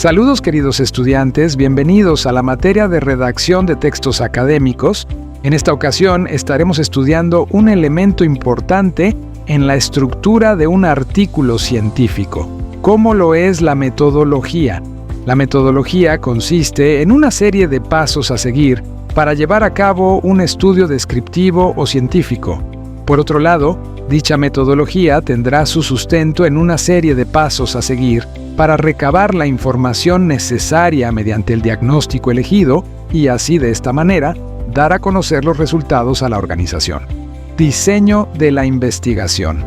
Saludos queridos estudiantes, bienvenidos a la materia de redacción de textos académicos. En esta ocasión estaremos estudiando un elemento importante en la estructura de un artículo científico, como lo es la metodología. La metodología consiste en una serie de pasos a seguir para llevar a cabo un estudio descriptivo o científico. Por otro lado, dicha metodología tendrá su sustento en una serie de pasos a seguir para recabar la información necesaria mediante el diagnóstico elegido y así de esta manera dar a conocer los resultados a la organización. Diseño de la investigación.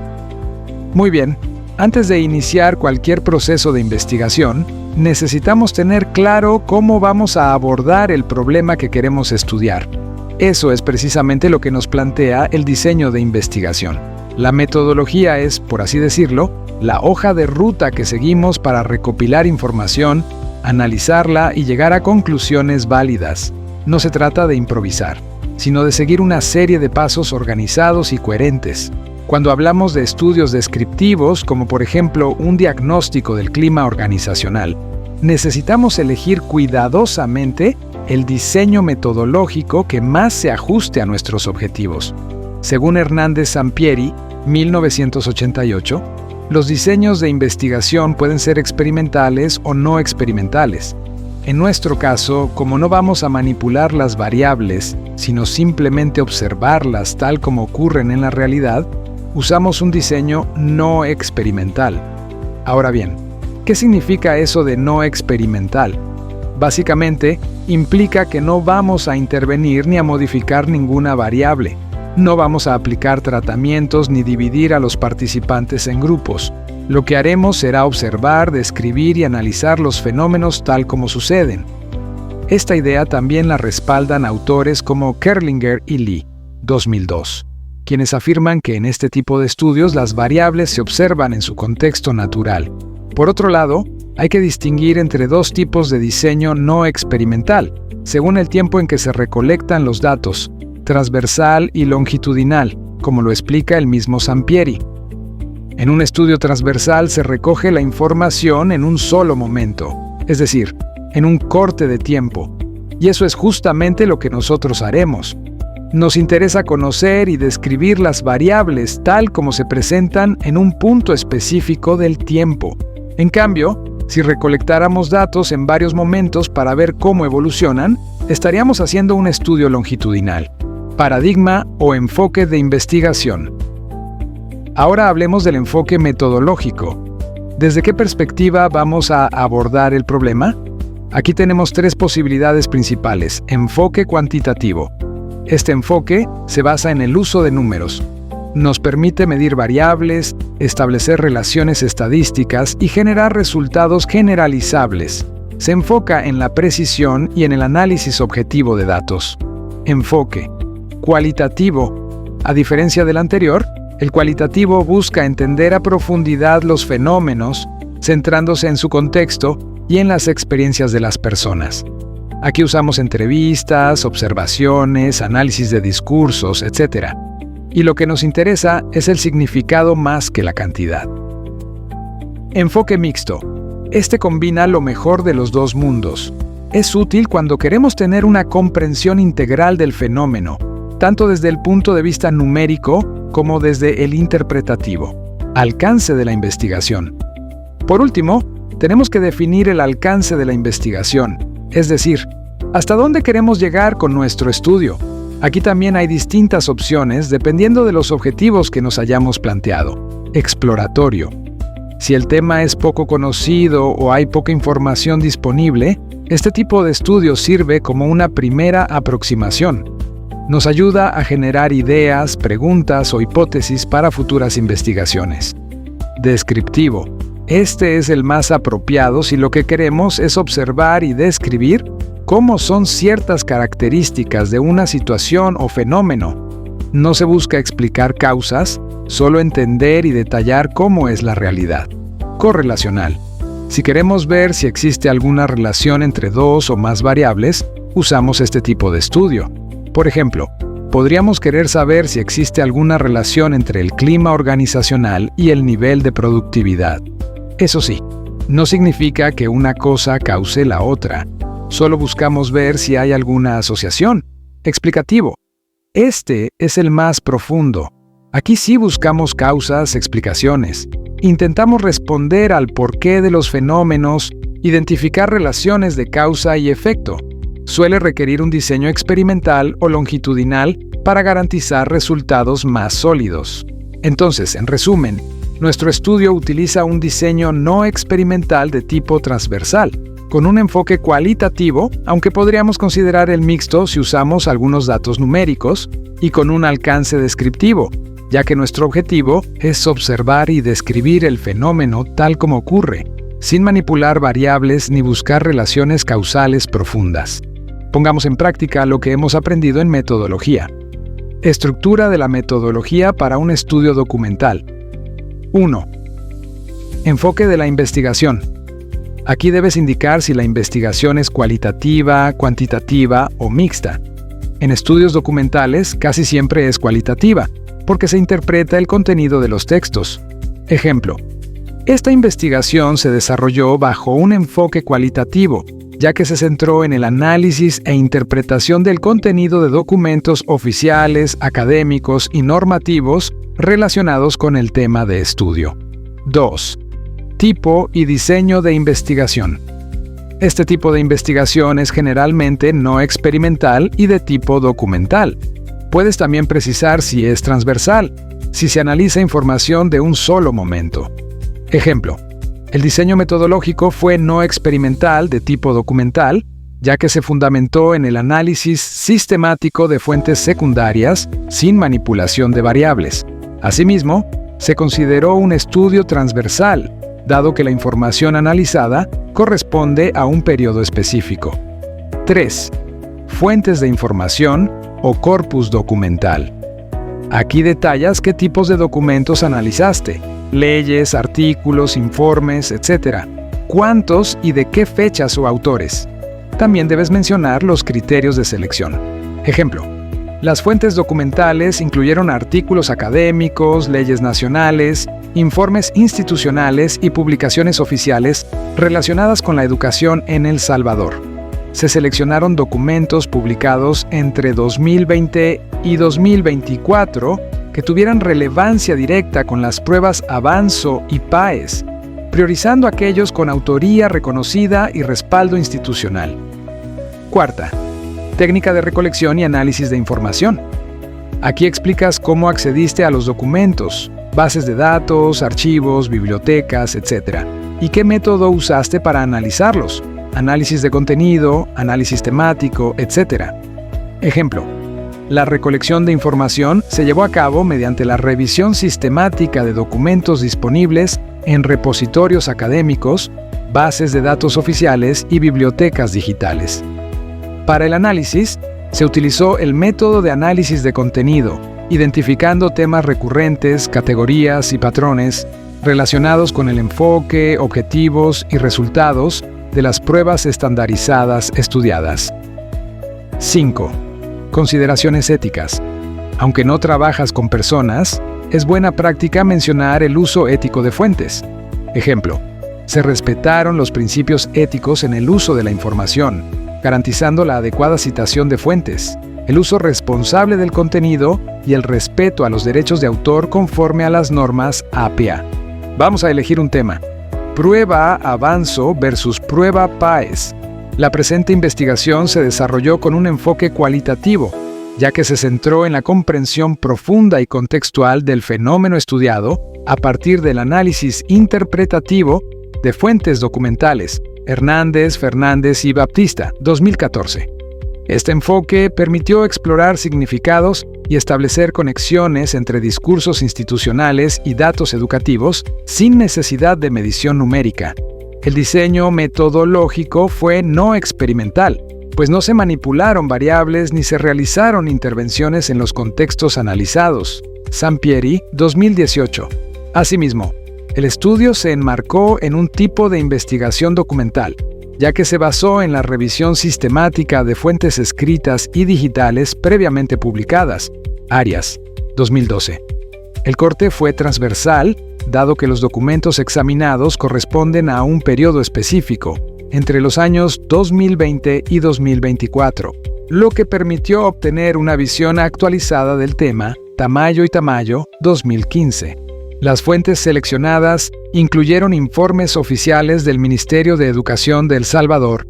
Muy bien, antes de iniciar cualquier proceso de investigación, necesitamos tener claro cómo vamos a abordar el problema que queremos estudiar. Eso es precisamente lo que nos plantea el diseño de investigación. La metodología es, por así decirlo, la hoja de ruta que seguimos para recopilar información, analizarla y llegar a conclusiones válidas. No se trata de improvisar, sino de seguir una serie de pasos organizados y coherentes. Cuando hablamos de estudios descriptivos, como por ejemplo un diagnóstico del clima organizacional, necesitamos elegir cuidadosamente el diseño metodológico que más se ajuste a nuestros objetivos. Según Hernández Sampieri, 1988, los diseños de investigación pueden ser experimentales o no experimentales. En nuestro caso, como no vamos a manipular las variables, sino simplemente observarlas tal como ocurren en la realidad, usamos un diseño no experimental. Ahora bien, ¿qué significa eso de no experimental? Básicamente, implica que no vamos a intervenir ni a modificar ninguna variable. No vamos a aplicar tratamientos ni dividir a los participantes en grupos. Lo que haremos será observar, describir y analizar los fenómenos tal como suceden. Esta idea también la respaldan autores como Kerlinger y Lee, 2002, quienes afirman que en este tipo de estudios las variables se observan en su contexto natural. Por otro lado, hay que distinguir entre dos tipos de diseño no experimental, según el tiempo en que se recolectan los datos, transversal y longitudinal, como lo explica el mismo Sampieri. En un estudio transversal se recoge la información en un solo momento, es decir, en un corte de tiempo, y eso es justamente lo que nosotros haremos. Nos interesa conocer y describir las variables tal como se presentan en un punto específico del tiempo. En cambio, si recolectáramos datos en varios momentos para ver cómo evolucionan, estaríamos haciendo un estudio longitudinal. Paradigma o enfoque de investigación. Ahora hablemos del enfoque metodológico. ¿Desde qué perspectiva vamos a abordar el problema? Aquí tenemos tres posibilidades principales. Enfoque cuantitativo. Este enfoque se basa en el uso de números. Nos permite medir variables, establecer relaciones estadísticas y generar resultados generalizables. Se enfoca en la precisión y en el análisis objetivo de datos. Enfoque cualitativo. A diferencia del anterior, el cualitativo busca entender a profundidad los fenómenos, centrándose en su contexto y en las experiencias de las personas. Aquí usamos entrevistas, observaciones, análisis de discursos, etc. Y lo que nos interesa es el significado más que la cantidad. Enfoque mixto. Este combina lo mejor de los dos mundos. Es útil cuando queremos tener una comprensión integral del fenómeno, tanto desde el punto de vista numérico como desde el interpretativo. Alcance de la investigación. Por último, tenemos que definir el alcance de la investigación, es decir, ¿hasta dónde queremos llegar con nuestro estudio? Aquí también hay distintas opciones dependiendo de los objetivos que nos hayamos planteado. Exploratorio. Si el tema es poco conocido o hay poca información disponible, este tipo de estudio sirve como una primera aproximación. Nos ayuda a generar ideas, preguntas o hipótesis para futuras investigaciones. Descriptivo. Este es el más apropiado si lo que queremos es observar y describir cómo son ciertas características de una situación o fenómeno. No se busca explicar causas, solo entender y detallar cómo es la realidad. Correlacional. Si queremos ver si existe alguna relación entre dos o más variables, usamos este tipo de estudio. Por ejemplo, podríamos querer saber si existe alguna relación entre el clima organizacional y el nivel de productividad. Eso sí, No significa que una cosa cause la otra. Solo buscamos ver si hay alguna asociación. Explicativo. Este es el más profundo. Aquí sí buscamos causas, explicaciones. Intentamos responder al porqué de los fenómenos, identificar relaciones de causa y efecto. Suele requerir un diseño experimental o longitudinal para garantizar resultados más sólidos. Entonces, en resumen, nuestro estudio utiliza un diseño no experimental de tipo transversal, con un enfoque cualitativo, aunque podríamos considerar el mixto si usamos algunos datos numéricos, y con un alcance descriptivo, ya que nuestro objetivo es observar y describir el fenómeno tal como ocurre, sin manipular variables ni buscar relaciones causales profundas. Pongamos en práctica lo que hemos aprendido en metodología. Estructura de la metodología para un estudio documental. 1. Enfoque de la investigación. Aquí debes indicar si la investigación es cualitativa, cuantitativa o mixta. En estudios documentales casi siempre es cualitativa, porque se interpreta el contenido de los textos. Ejemplo: esta investigación se desarrolló bajo un enfoque cualitativo, ya que se centró en el análisis e interpretación del contenido de documentos oficiales, académicos y normativos relacionados con el tema de estudio. 2. Tipo y diseño de investigación. Este tipo de investigación es generalmente no experimental y de tipo documental. Puedes también precisar si es transversal, si se analiza información de un solo momento. Ejemplo: el diseño metodológico fue no experimental de tipo documental, ya que se fundamentó en el análisis sistemático de fuentes secundarias sin manipulación de variables. Asimismo, se consideró un estudio transversal, dado que la información analizada corresponde a un periodo específico. 3. Fuentes de información o corpus documental. Aquí detallas qué tipos de documentos analizaste: leyes, artículos, informes, etc. ¿Cuántos y de qué fechas o autores? También debes mencionar los criterios de selección. Ejemplo: las fuentes documentales incluyeron artículos académicos, leyes nacionales, informes institucionales y publicaciones oficiales relacionadas con la educación en El Salvador. Se seleccionaron documentos publicados entre 2020 y 2024 que tuvieran relevancia directa con las pruebas Avanzo y PAES, priorizando aquellos con autoría reconocida y respaldo institucional. 4. Técnica de recolección y análisis de información. Aquí explicas cómo accediste a los documentos, bases de datos, archivos, bibliotecas, etc. y qué método usaste para analizarlos: análisis de contenido, análisis temático, etc. Ejemplo: la recolección de información se llevó a cabo mediante la revisión sistemática de documentos disponibles en repositorios académicos, bases de datos oficiales y bibliotecas digitales. Para el análisis, se utilizó el método de análisis de contenido, identificando temas recurrentes, categorías y patrones relacionados con el enfoque, objetivos y resultados de las pruebas estandarizadas estudiadas. 5. Consideraciones éticas. Aunque no trabajas con personas, es buena práctica mencionar el uso ético de fuentes. Ejemplo: se respetaron los principios éticos en el uso de la información, garantizando la adecuada citación de fuentes, el uso responsable del contenido y el respeto a los derechos de autor conforme a las normas APA. Vamos a elegir un tema: prueba Avanzo versus prueba PAES. La presente investigación se desarrolló con un enfoque cualitativo, ya que se centró en la comprensión profunda y contextual del fenómeno estudiado a partir del análisis interpretativo de fuentes documentales. Hernández, Fernández y Baptista, 2014. Este enfoque permitió explorar significados y establecer conexiones entre discursos institucionales y datos educativos sin necesidad de medición numérica. El diseño metodológico fue no experimental, pues no se manipularon variables ni se realizaron intervenciones en los contextos analizados. Sampieri, 2018. Asimismo, el estudio se enmarcó en un tipo de investigación documental, ya que se basó en la revisión sistemática de fuentes escritas y digitales previamente publicadas. Arias, 2012. El corte fue transversal, dado que los documentos examinados corresponden a un periodo específico, entre los años 2020 y 2024, lo que permitió obtener una visión actualizada del tema Tamayo y Tamayo 2015. Las fuentes seleccionadas incluyeron informes oficiales del Ministerio de Educación de El Salvador,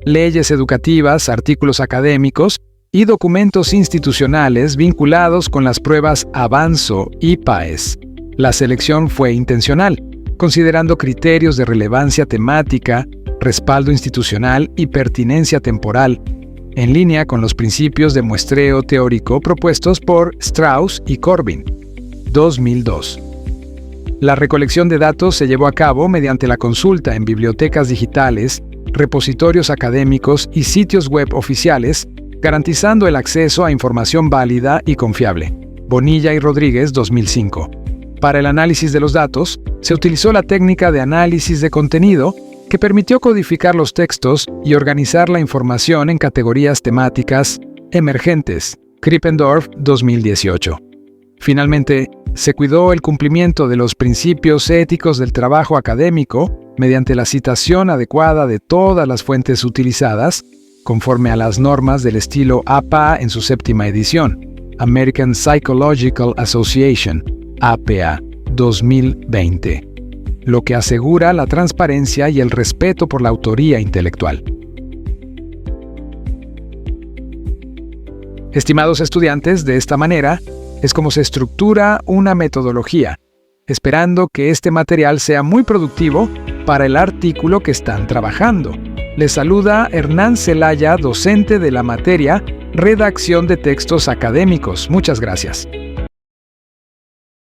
leyes educativas, artículos académicos y documentos institucionales vinculados con las pruebas Avanzo y PAES. La selección fue intencional, considerando criterios de relevancia temática, respaldo institucional y pertinencia temporal, en línea con los principios de muestreo teórico propuestos por Strauss y Corbin, 2002. La recolección de datos se llevó a cabo mediante la consulta en bibliotecas digitales, repositorios académicos y sitios web oficiales, garantizando el acceso a información válida y confiable. Bonilla y Rodríguez, 2005. Para el análisis de los datos, se utilizó la técnica de análisis de contenido, que permitió codificar los textos y organizar la información en categorías temáticas emergentes. Krippendorf, 2018. Finalmente, se cuidó el cumplimiento de los principios éticos del trabajo académico mediante la citación adecuada de todas las fuentes utilizadas, conforme a las normas del estilo APA en su 7ª edición, American Psychological Association, APA, 2020. Lo que asegura la transparencia y el respeto por la autoría intelectual. Estimados estudiantes, de esta manera es como se estructura una metodología, esperando que este material sea muy productivo para el artículo que están trabajando. Les saluda Hernán Celaya, docente de la materia Redacción de Textos Académicos. Muchas gracias.